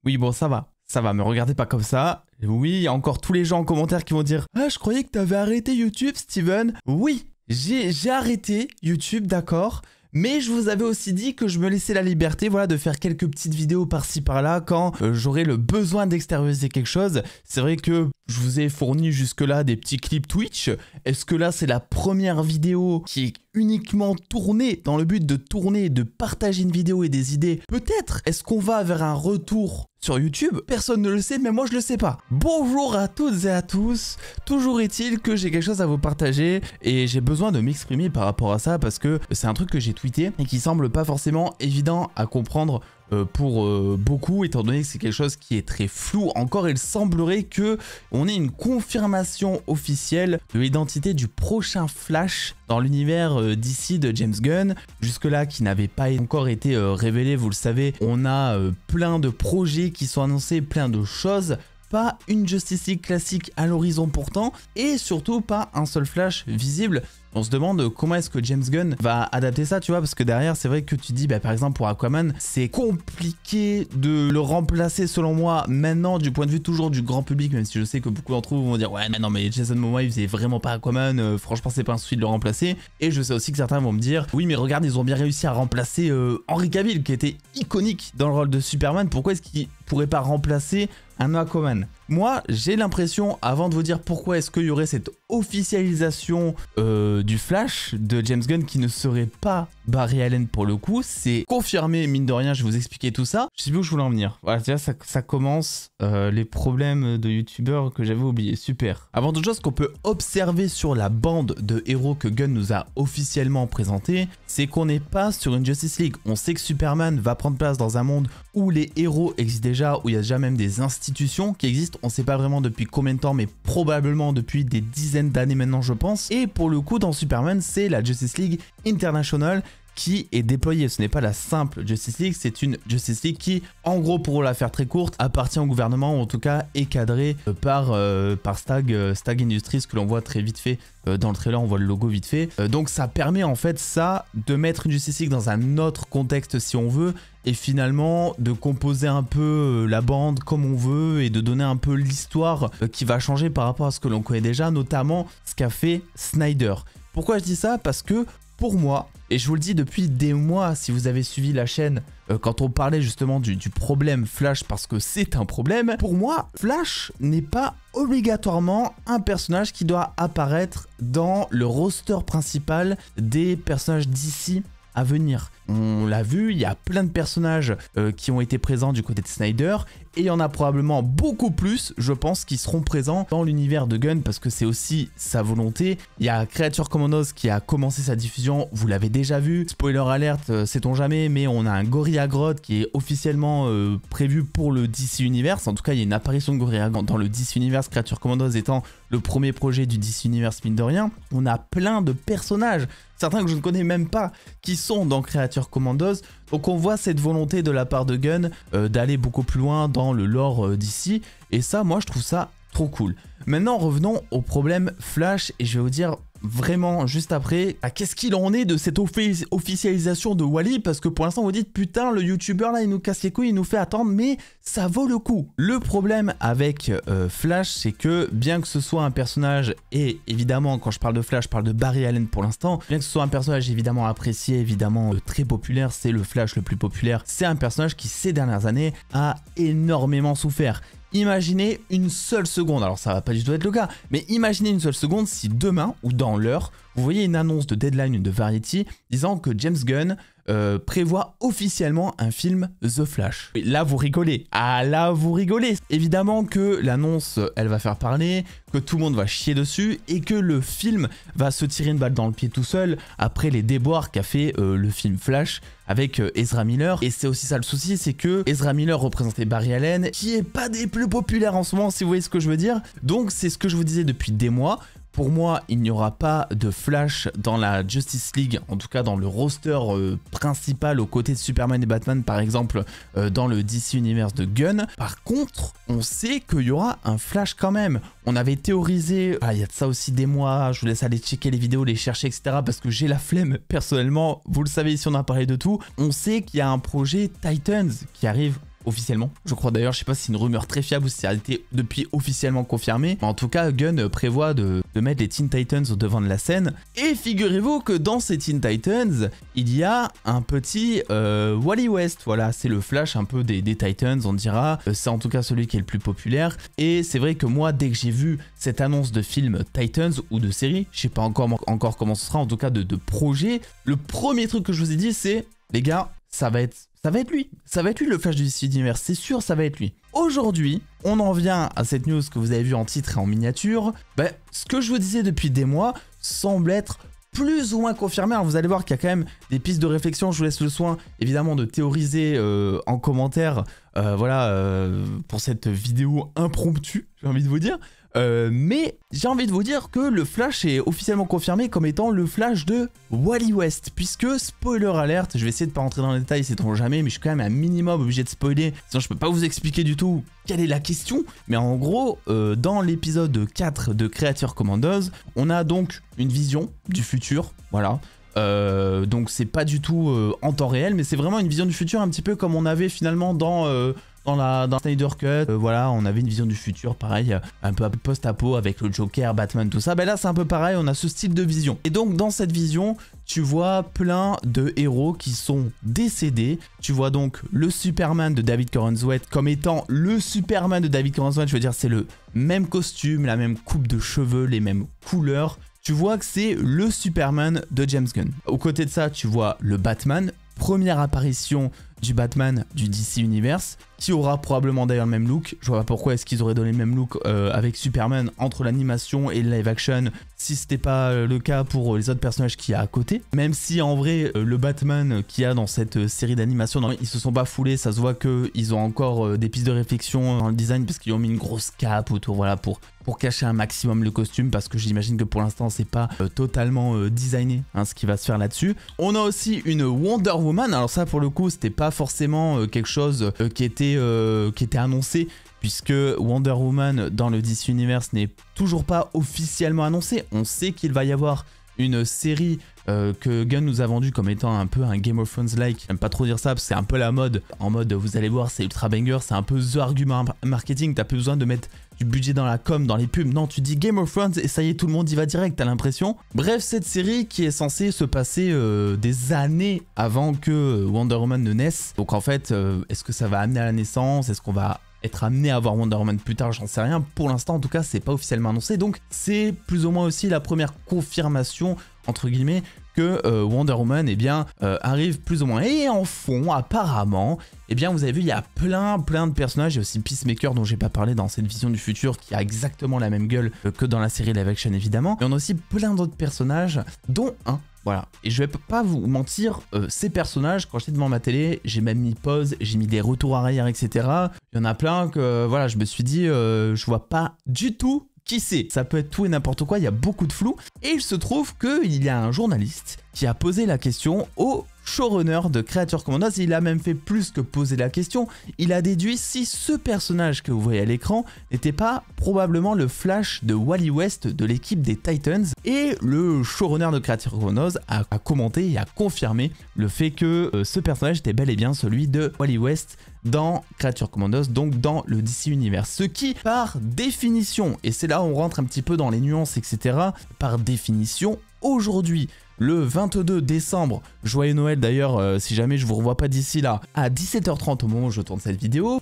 Oui, bon, ça va, me regardez pas comme ça. Oui, il y a encore tous les gens en commentaire qui vont dire « Ah, je croyais que t'avais arrêté YouTube, Steven !» Oui, j'ai arrêté YouTube, d'accord. Mais je vous avais aussi dit que je me laissais la liberté, voilà, de faire quelques petites vidéos par-ci par-là quand j'aurais le besoin d'extérioriser quelque chose. C'est vrai que je vous ai fourni jusque-là des petits clips Twitch. Est-ce que là, c'est la première vidéo qui est uniquement tournée dans le but de tourner, de partager une vidéo et des idées? Peut-être. Est-ce qu'on va vers un retour sur YouTube? Personne ne le sait, mais moi je le sais pas. Bonjour à toutes et à tous. Toujours est-il que j'ai quelque chose à vous partager et j'ai besoin de m'exprimer par rapport à ça parce que c'est un truc que j'ai tweeté et qui semble pas forcément évident à comprendre pour beaucoup, étant donné que c'est quelque chose qui est très flou. Encore, il semblerait que on ait une confirmation officielle de l'identité du prochain Flash dans l'univers DC de James Gunn. Jusque-là, qui n'avait pas encore été révélé, vous le savez, on a plein de projets qui sont annoncés, plein de choses. Pas une Justice League classique à l'horizon pourtant, et surtout pas un seul Flash visible. On se demande comment est-ce que James Gunn va adapter ça, tu vois, parce que derrière, c'est vrai que tu dis, bah, par exemple, pour Aquaman, c'est compliqué de le remplacer, selon moi, maintenant, du point de vue toujours du grand public, même si je sais que beaucoup d'entre vous vont dire, ouais, mais non, mais Jason Momoa, il faisait vraiment pas Aquaman, franchement, c'est pas un souci de le remplacer. Et je sais aussi que certains vont me dire, oui, mais regarde, ils ont bien réussi à remplacer Henry Cavill, qui était iconique dans le rôle de Superman, pourquoi est-ce qu'il pourrait pas remplacer un Aquaman? Moi, j'ai l'impression, avant de vous dire pourquoi est-ce qu'il y aurait cette officialisation du Flash de James Gunn qui ne serait pas Barry Allen pour le coup, c'est confirmé, mine de rien, je vais vous expliquer tout ça. Je sais plus où je voulais en venir. Voilà, déjà, ça commence les problèmes de youtubeurs que j'avais oubliés. Super. Avant toute chose, qu'on peut observer sur la bande de héros que Gunn nous a officiellement présenté, c'est qu'on n'est pas sur une Justice League. On sait que Superman va prendre place dans un monde où les héros existent déjà, où il y a déjà même des institutions qui existent. On ne sait pas vraiment depuis combien de temps, mais probablement depuis des dizaines d'années maintenant, je pense. Et pour le coup, dans Superman, c'est la Justice League International qui est déployée. Ce n'est pas la simple Justice League, c'est une Justice League qui, en gros, pour la faire très courte, appartient au gouvernement, ou en tout cas est cadrée par Stag Industries, que l'on voit très vite fait dans le trailer, on voit le logo vite fait. Donc ça permet en fait ça de mettre une Justice League dans un autre contexte si on veut, et finalement de composer un peu la bande comme on veut et de donner un peu l'histoire qui va changer par rapport à ce que l'on connaît déjà, notamment ce qu'a fait Snyder. Pourquoi je dis ça? Parce que pour moi, et je vous le dis depuis des mois, si vous avez suivi la chaîne, quand on parlait justement du problème Flash, parce que c'est un problème, pour moi, Flash n'est pas obligatoirement un personnage qui doit apparaître dans le roster principal des personnages d'ici à venir. On l'a vu, il y a plein de personnages qui ont été présents du côté de Snyder, et il y en a probablement beaucoup plus, je pense, qui seront présents dans l'univers de Gunn, parce que c'est aussi sa volonté. Il y a Creature Commandos qui a commencé sa diffusion, vous l'avez déjà vu. Spoiler alert, sait-on jamais, mais on a un Gorilla Grodd qui est officiellement prévu pour le DC Universe. En tout cas, il y a une apparition de Gorilla Grodd dans le DC Universe, Creature Commandos étant le premier projet du DC Universe, mine de rien. On a plein de personnages, certains que je ne connais même pas, qui sont dans Creature Commandos. Donc on voit cette volonté de la part de Gunn d'aller beaucoup plus loin dans le lore d'ici. Et ça, moi, je trouve ça trop cool. Maintenant, revenons au problème Flash, et je vais vous dire vraiment juste après qu'est-ce qu'il en est de cette officialisation de Wally, parce que pour l'instant vous dites putain, le youtubeur là il nous casse les couilles, il nous fait attendre, mais ça vaut le coup. Le problème avec Flash, c'est que bien que ce soit un personnage, et évidemment quand je parle de Flash je parle de Barry Allen pour l'instant, bien que ce soit un personnage évidemment apprécié, évidemment très populaire, c'est le Flash le plus populaire, c'est un personnage qui ces dernières années a énormément souffert. Imaginez une seule seconde, alors ça va pas du tout être le cas, mais imaginez une seule seconde si demain ou dans l'heure, vous voyez une annonce de Deadline ou de Variety disant que James Gunn prévoit officiellement un film The Flash. Et là vous rigolez, ah là vous rigolez. Évidemment que l'annonce elle va faire parler, que tout le monde va chier dessus et que le film va se tirer une balle dans le pied tout seul après les déboires qu'a fait le film Flash avec Ezra Miller. Et c'est aussi ça le souci, c'est que Ezra Miller représentait Barry Allen qui est pas des plus populaires en ce moment, si vous voyez ce que je veux dire. Donc c'est ce que je vous disais depuis des mois. Pour moi, il n'y aura pas de Flash dans la Justice League, en tout cas dans le roster principal aux côtés de Superman et Batman, par exemple, dans le DC Universe de Gunn. Par contre, on sait qu'il y aura un Flash quand même. On avait théorisé, il y a de ça aussi des mois, je vous laisse aller checker les vidéos, les chercher, etc. parce que j'ai la flemme personnellement, vous le savez ici on a parlé de tout. On sait qu'il y a un projet Titans qui arrive officiellement. Je crois d'ailleurs, je sais pas si c'est une rumeur très fiable ou si ça a été depuis officiellement confirmé. Mais en tout cas, Gunn prévoit de mettre les Teen Titans au devant de la scène. Et figurez-vous que dans ces Teen Titans, il y a un petit Wally West. Voilà, c'est le Flash un peu des Titans, on dira. C'est en tout cas celui qui est le plus populaire. Et c'est vrai que moi, dès que j'ai vu cette annonce de film Titans ou de série, je sais pas encore comment ce sera, en tout cas de projet, le premier truc que je vous ai dit, c'est, les gars, ça va être lui. Ça va être lui le Flash du DC Universe, c'est sûr, ça va être lui. Aujourd'hui, on en vient à cette news que vous avez vue en titre et en miniature. Ce que je vous disais depuis des mois semble être plus ou moins confirmé. Alors vous allez voir qu'il y a quand même des pistes de réflexion. Je vous laisse le soin évidemment de théoriser en commentaire pour cette vidéo impromptue, j'ai envie de vous dire. Mais j'ai envie de vous dire que le Flash est officiellement confirmé comme étant le Flash de Wally West, puisque, spoiler alerte, je vais essayer de pas rentrer dans les détails, sait-on jamais, mais je suis quand même un minimum obligé de spoiler, sinon je peux pas vous expliquer du tout quelle est la question. Mais en gros, dans l'épisode 4 de Creature Commandos, on a donc une vision du futur, voilà. Donc c'est pas du tout en temps réel, mais c'est vraiment une vision du futur un petit peu comme on avait finalement dans Snyder Cut, voilà, on avait une vision du futur, pareil, un peu post-apo avec le Joker, Batman, tout ça. Là, c'est un peu pareil, on a ce style de vision. Et donc, dans cette vision, tu vois plein de héros qui sont décédés. Tu vois donc le Superman de David Corenswet comme étant le Superman de David Corenswet. Je veux dire, c'est le même costume, la même coupe de cheveux, les mêmes couleurs. Tu vois que c'est le Superman de James Gunn. Aux côtés de ça, tu vois le Batman, première apparition du Batman du DC Universe, qui aura probablement d'ailleurs le même look. Je vois pas pourquoi est-ce qu'ils auraient donné le même look avec Superman entre l'animation et le live action, si c'était pas le cas pour les autres personnages qu'il y a à côté. Même si en vrai, le Batman qu'il y a dans cette série d'animation, ils se sont pas foulés, ça se voit qu'ils ont encore des pistes de réflexion dans le design, parce qu'ils ont mis une grosse cape autour, voilà, pour cacher un maximum le costume, parce que j'imagine que pour l'instant c'est pas totalement designé ce qui va se faire là-dessus. On a aussi une Wonder Woman, alors ça pour le coup c'était pas forcément quelque chose qui était annoncé, puisque Wonder Woman dans le DC Universe n'est toujours pas officiellement annoncé. On sait qu'il va y avoir une série que Gunn nous a vendu comme étant un peu un Game of Thrones-like. J'aime pas trop dire ça parce que c'est un peu la mode. En mode, vous allez voir, c'est ultra banger, c'est un peu the argument marketing. T'as plus besoin de mettre du budget dans la com, dans les pubs. Non, tu dis Game of Thrones et ça y est, tout le monde y va direct, t'as l'impression. Bref, cette série qui est censée se passer des années avant que Wonder Woman ne naisse. Donc en fait, est-ce que ça va amener à la naissance? Est-ce qu'on va être amené à voir Wonder Woman plus tard? J'en sais rien. Pour l'instant, en tout cas, c'est pas officiellement annoncé. Donc c'est plus ou moins aussi la première confirmation, entre guillemets, que Wonder Woman arrive plus ou moins. Et en fond, apparemment, vous avez vu, il y a plein de personnages. Il y a aussi Peacemaker dont j'ai pas parlé dans cette vision du futur, qui a exactement la même gueule que dans la série live action évidemment. Et on a aussi plein d'autres personnages, dont un. Voilà, et je vais pas vous mentir, ces personnages, quand j'étais devant ma télé, j'ai même mis pause, j'ai mis des retours arrière, etc. Il y en a plein que, voilà, je me suis dit, je vois pas du tout qui c'est. Ça peut être tout et n'importe quoi, il y a beaucoup de flou. Et il se trouve qu'il y a un journaliste qui a posé la question au showrunner de Creature Commandos. Il a même fait plus que poser la question. Il a déduit si ce personnage que vous voyez à l'écran n'était pas probablement le Flash de Wally West de l'équipe des Titans. Et le showrunner de Creature Commandos a commenté et a confirmé le fait que ce personnage était bel et bien celui de Wally West dans Creature Commandos, donc dans le DC Universe. Ce qui, par définition, et c'est là où on rentre un petit peu dans les nuances, etc., par définition, aujourd'hui, le 22 décembre, joyeux Noël d'ailleurs, si jamais je vous revois pas d'ici là, à 17h30 au moment où je tourne cette vidéo,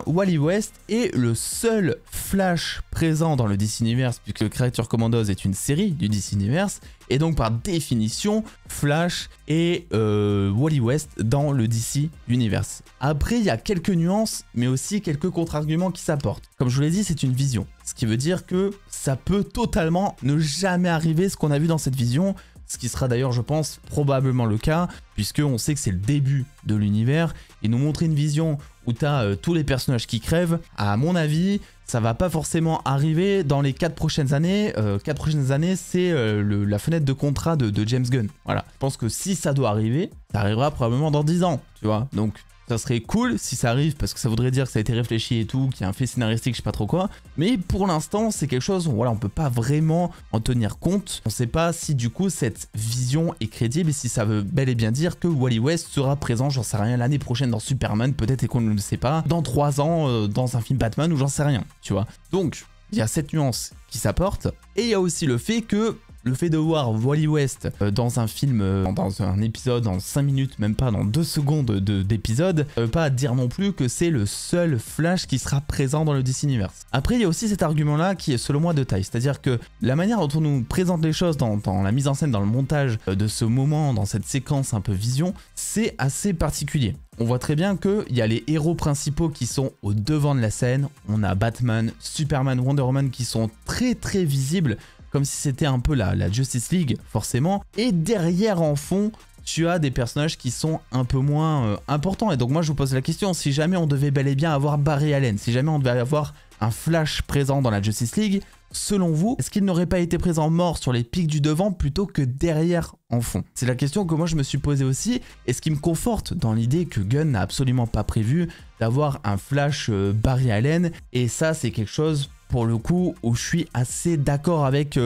Wally West est le seul Flash présent dans le DC Universe, puisque Creature Commandos est une série du DC Universe, et donc par définition, Flash et Wally West dans le DC Universe. Après, il y a quelques nuances, mais aussi quelques contre-arguments qui s'apportent. Comme je vous l'ai dit, c'est une vision, ce qui veut dire que ça peut totalement ne jamais arriver ce qu'on a vu dans cette vision, ce qui sera d'ailleurs, je pense, probablement le cas, puisqu'on sait que c'est le début de l'univers, et nous montrer une vision où tu as tous les personnages qui crèvent, à mon avis, ça va pas forcément arriver dans les 4 prochaines années. 4 prochaines années, c'est la fenêtre de contrat de James Gunn. Voilà, je pense que si ça doit arriver, ça arrivera probablement dans 10 ans, tu vois. Donc Ça serait cool si ça arrive parce que ça voudrait dire que ça a été réfléchi et tout, qu'il y a un fait scénaristique, je sais pas trop quoi. Mais pour l'instant, c'est quelque chose où voilà, on peut pas vraiment en tenir compte. On sait pas si du coup cette vision est crédible et si ça veut bel et bien dire que Wally West sera présent, j'en sais rien, l'année prochaine dans Superman, peut-être et qu'on ne le sait pas, dans 3 ans dans un film Batman ou j'en sais rien, tu vois. Donc, il y a cette nuance qui s'apporte et il y a aussi le fait de voir Wally West dans un film, dans un épisode en 5 minutes, même pas dans 2 secondes d'épisode, ça veut pas dire non plus que c'est le seul Flash qui sera présent dans le DC Universe. Après, il y a aussi cet argument-là qui est selon moi de taille, c'est-à-dire que la manière dont on nous présente les choses dans la mise en scène, dans le montage de ce moment, dans cette séquence un peu vision, c'est assez particulier. On voit très bien qu'il y a les héros principaux qui sont au devant de la scène, on a Batman, Superman, Wonder Woman qui sont très très visibles, comme si c'était un peu la Justice League, forcément. Et derrière, en fond, tu as des personnages qui sont un peu moins importants. Et donc moi, je vous pose la question, si jamais on devait bel et bien avoir Barry Allen, si jamais on devait avoir un Flash présent dans la Justice League, selon vous, est-ce qu'il n'aurait pas été présent mort sur les pics du devant plutôt que derrière en fond? C'est la question que moi je me suis posée aussi, et ce qui me conforte dans l'idée que Gunn n'a absolument pas prévu d'avoir un Flash Barry Allen, et ça c'est quelque chose pour le coup où je suis assez d'accord avec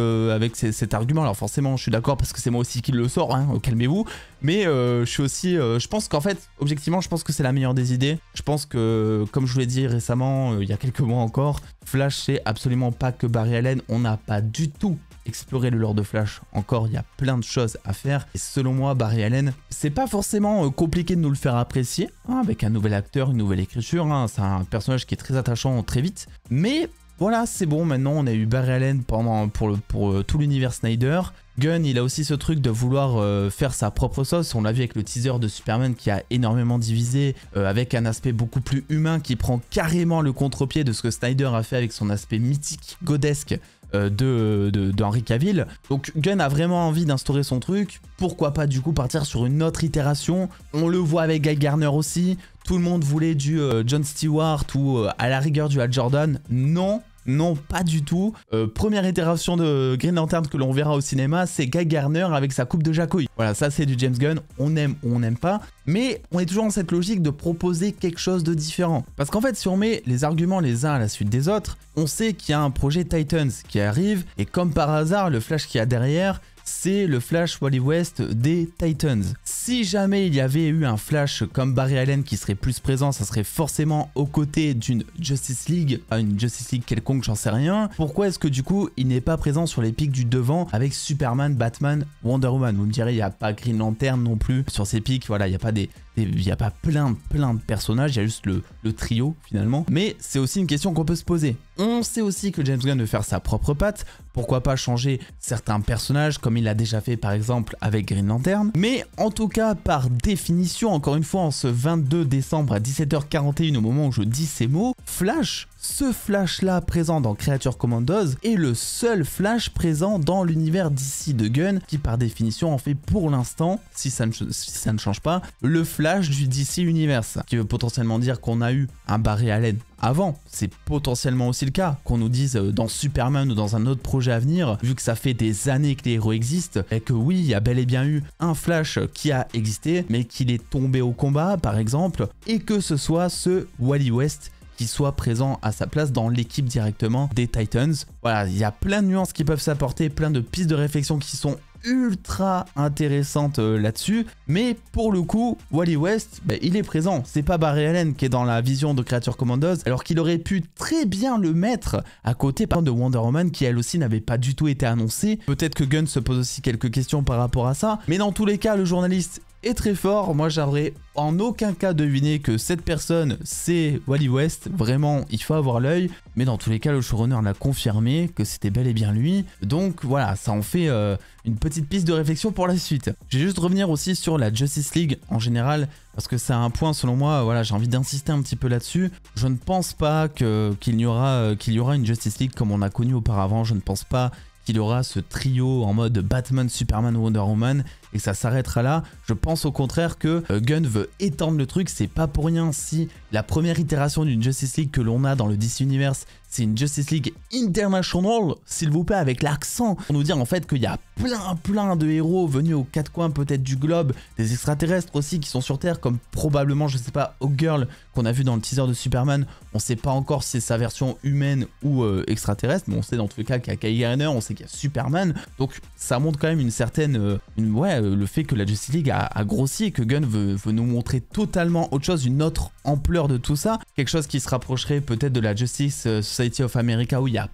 cet argument. Alors forcément je suis d'accord parce que c'est moi aussi qui le sors, hein, calmez-vous, mais je suis aussi, je pense qu'en fait objectivement je pense que c'est la meilleure des idées. Je pense que comme je vous l'ai dit récemment, il y a quelques mois encore, Flash c'est absolument pas que Barry Allen, on n'a pas du tout exploré le lore de Flash, encore il y a plein de choses à faire et selon moi Barry Allen c'est pas forcément compliqué de nous le faire apprécier hein, avec un nouvel acteur, une nouvelle écriture, hein, c'est un personnage qui est très attachant très vite, mais voilà, c'est bon, maintenant on a eu Barry Allen pour tout l'univers Snyder. Gunn, il a aussi ce truc de vouloir faire sa propre sauce. On l'a vu avec le teaser de Superman qui a énormément divisé, avec un aspect beaucoup plus humain qui prend carrément le contre-pied de ce que Snyder a fait avec son aspect mythique, godesque d'Henry Cavill. Donc Gunn a vraiment envie d'instaurer son truc. Pourquoi pas du coup partir sur une autre itération? On le voit avec Guy Garner aussi. Tout le monde voulait du John Stewart ou à la rigueur du Hal Jordan. Non. Non, pas du tout. Première itération de Green Lantern que l'on verra au cinéma, c'est Guy Garner avec sa coupe de jacouille. Voilà, ça c'est du James Gunn, on aime ou on n'aime pas, mais on est toujours dans cette logique de proposer quelque chose de différent. Parce qu'en fait, si on met les arguments les uns à la suite des autres, on sait qu'il y a un projet Titans qui arrive, et comme par hasard, le Flash qu'il y a derrière, c'est le Flash Wally West des Titans. Si jamais il y avait eu un Flash comme Barry Allen qui serait plus présent, ça serait forcément aux côtés d'une Justice League, pas une Justice League quelconque, j'en sais rien. Pourquoi est-ce que du coup il n'est pas présent sur les pics du devant avec Superman, Batman, Wonder Woman? Vous me direz, il n'y a pas Green Lantern non plus sur ces pics, voilà, il n'y a pas il n'y a pas plein de personnages, il y a juste le trio finalement. Mais c'est aussi une question qu'on peut se poser. On sait aussi que James Gunn veut faire sa propre patte. Pourquoi pas changer certains personnages comme il l'a déjà fait par exemple avec Green Lantern. Mais en tout cas, par définition, encore une fois, en ce 22 décembre à 17h41 au moment où je dis ces mots, Flash, ce Flash là présent dans Creature Commandos est le seul Flash présent dans l'univers DC de Gunn qui par définition en fait pour l'instant, si ça ne change pas, le Flash du DC Universe. Ce qui veut potentiellement dire qu'on a eu un Barry Allen avant, c'est potentiellement aussi le cas, qu'on nous dise dans Superman ou dans un autre projet à venir, vu que ça fait des années que les héros existent, et que oui, il y a bel et bien eu un Flash qui a existé, mais qu'il est tombé au combat par exemple, et que ce soit ce Wally West qui soit présent à sa place dans l'équipe directement des Titans. Voilà, il y a plein de nuances qui peuvent s'apporter, plein de pistes de réflexion qui sont ultra intéressantes là-dessus, mais pour le coup Wally West il est présent, c'est pas Barry Allen qui est dans la vision de Creature Commandos, alors qu'il aurait pu très bien le mettre à côté par exemple de Wonder Woman qui elle aussi n'avait pas du tout été annoncée. Peut-être que Gunn se pose aussi quelques questions par rapport à ça, mais dans tous les cas le journaliste est très fort. Moi j'aurais en aucun cas deviné que cette personne c'est Wally West, vraiment il faut avoir l'œil, mais dans tous les cas le showrunner l'a confirmé que c'était bel et bien lui, donc voilà, ça en fait une petite piste de réflexion pour la suite. Je vais juste revenir aussi sur la Justice League en général, parce que c'est un point selon moi, voilà, j'ai envie d'insister un petit peu là-dessus. Je ne pense pas qu'il y aura une Justice League comme on a connu auparavant, je ne pense pas qu'il y aura ce trio en mode Batman, Superman, Wonder Woman et que ça s'arrêtera là. Je pense au contraire que Gunn veut étendre le truc. C'est pas pour rien si la première itération d'une Justice League que l'on a dans le DC Universe, c'est une Justice League International, s'il vous plaît, avec l'accent, pour nous dire en fait qu'il y a plein de héros venus aux quatre coins peut-être du globe, des extraterrestres aussi qui sont sur Terre, comme probablement, je sais pas, Hawkgirl qu'on a vu dans le teaser de Superman. On sait pas encore si c'est sa version humaine ou extraterrestre, mais on sait dans tous les cas qu'il y a Kyle Rayner, on sait qu'il y a Superman, donc ça montre quand même une certaine, le fait que la Justice League a grossi et que Gunn veut nous montrer totalement autre chose, une autre ampleur de tout ça, quelque chose qui se rapprocherait peut-être de la Justice Society of America où il y a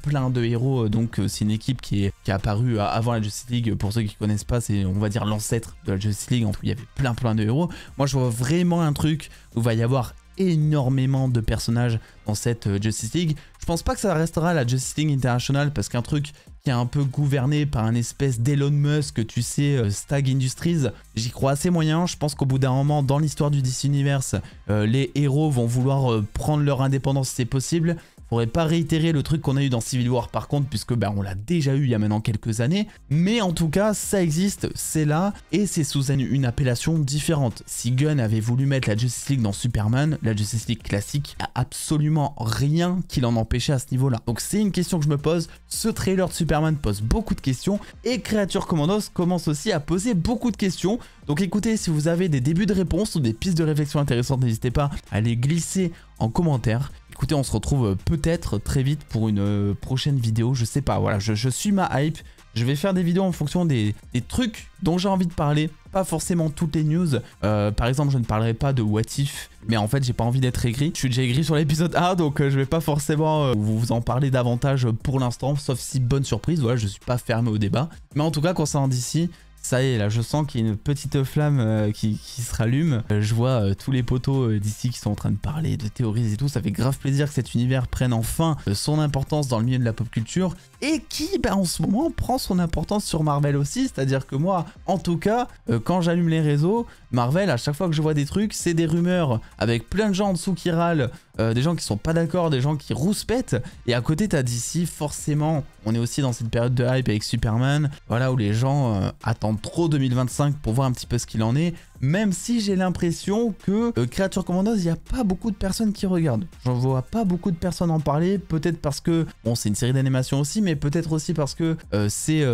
plein de héros, donc c'est une équipe qui est apparue avant la Justice League. Pour ceux qui connaissent pas, c'est on va dire l'ancêtre de la Justice League, où il y avait plein de héros. Moi je vois vraiment un truc où il va y avoir énormément de personnages dans cette Justice League. Je pense pas que ça restera la Justice League International parce qu'un truc qui est un peu gouverné par un espèce d'Elon Musk, tu sais, Stag Industries, j'y crois assez moyen. Je pense qu'au bout d'un moment, dans l'histoire du DC Universe, les héros vont vouloir prendre leur indépendance si c'est possible. Faudrait pas réitérer le truc qu'on a eu dans Civil War par contre, puisque on l'a déjà eu il y a maintenant quelques années, mais en tout cas ça existe, c'est là, et c'est sous une appellation différente. Si Gunn avait voulu mettre la Justice League dans Superman, la Justice League classique, il n'y a absolument rien qui l'en empêchait à ce niveau-là. Donc c'est une question que je me pose, ce trailer de Superman pose beaucoup de questions, et Creature Commandos commence aussi à poser beaucoup de questions. Donc écoutez, si vous avez des débuts de réponses ou des pistes de réflexion intéressantes, n'hésitez pas à les glisser en commentaire. Écoutez, on se retrouve peut-être très vite pour une prochaine vidéo, je sais pas, voilà, je suis ma hype. Je vais faire des vidéos en fonction des trucs dont j'ai envie de parler, pas forcément toutes les news. Par exemple, je ne parlerai pas de What If, mais en fait, j'ai pas envie d'être aigri. Je suis déjà aigri sur l'épisode 1, donc je vais pas forcément vous en parler davantage pour l'instant, sauf si bonne surprise, voilà, je suis pas fermé au débat. Mais en tout cas, concernant d'ici, ça y est, là, je sens qu'il y a une petite flamme qui se rallume. Je vois tous les potos d'ici qui sont en train de parler, de théoriser et tout. Ça fait grave plaisir que cet univers prenne enfin son importance dans le milieu de la pop culture. Et qui, en ce moment, prend son importance sur Marvel aussi. C'est-à-dire que moi, en tout cas, quand j'allume les réseaux, Marvel, à chaque fois que je vois des trucs, c'est des rumeurs avec plein de gens en dessous qui râlent, des gens qui sont pas d'accord, des gens qui rouspètent. Et à côté, t'as DC, forcément, on est aussi dans cette période de hype avec Superman, voilà, où les gens attendent trop 2025 pour voir un petit peu ce qu'il en est. Même si j'ai l'impression que Creature Commandos, il n'y a pas beaucoup de personnes qui regardent. J'en vois pas beaucoup de personnes en parler, peut-être parce que, bon, c'est une série d'animation aussi, mais peut-être aussi parce que c'est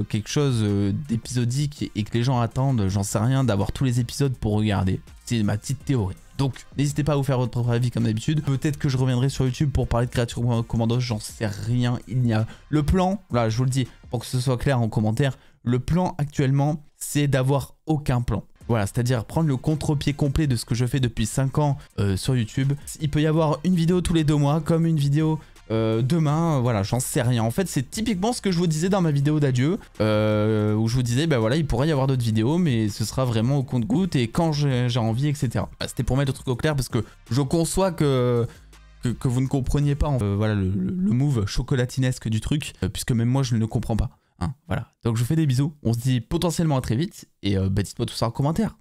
quelque chose d'épisodique et que les gens attendent, j'en sais rien, d'avoir tous les épisodes pour regarder. C'est ma petite théorie. Donc, n'hésitez pas à vous faire votre propre avis comme d'habitude. Peut-être que je reviendrai sur YouTube pour parler de Creature Commandos, j'en sais rien. Il n'y a... Le plan, là, je vous le dis, pour que ce soit clair en commentaire, le plan actuellement, c'est d'avoir aucun plan. Voilà, c'est-à-dire prendre le contre-pied complet de ce que je fais depuis 5 ans sur YouTube. Il peut y avoir une vidéo tous les 2 mois, comme une vidéo demain, voilà, j'en sais rien. En fait, c'est typiquement ce que je vous disais dans ma vidéo d'adieu, où je vous disais, voilà, il pourrait y avoir d'autres vidéos, mais ce sera vraiment au compte-gouttes et quand j'ai envie, etc. C'était pour mettre le truc au clair, parce que je conçois que vous ne compreniez pas, voilà, le move chocolatinesque du truc, puisque même moi, je ne le comprends pas. Hein, voilà, donc je vous fais des bisous, on se dit potentiellement à très vite, et dites-moi tout ça en commentaire.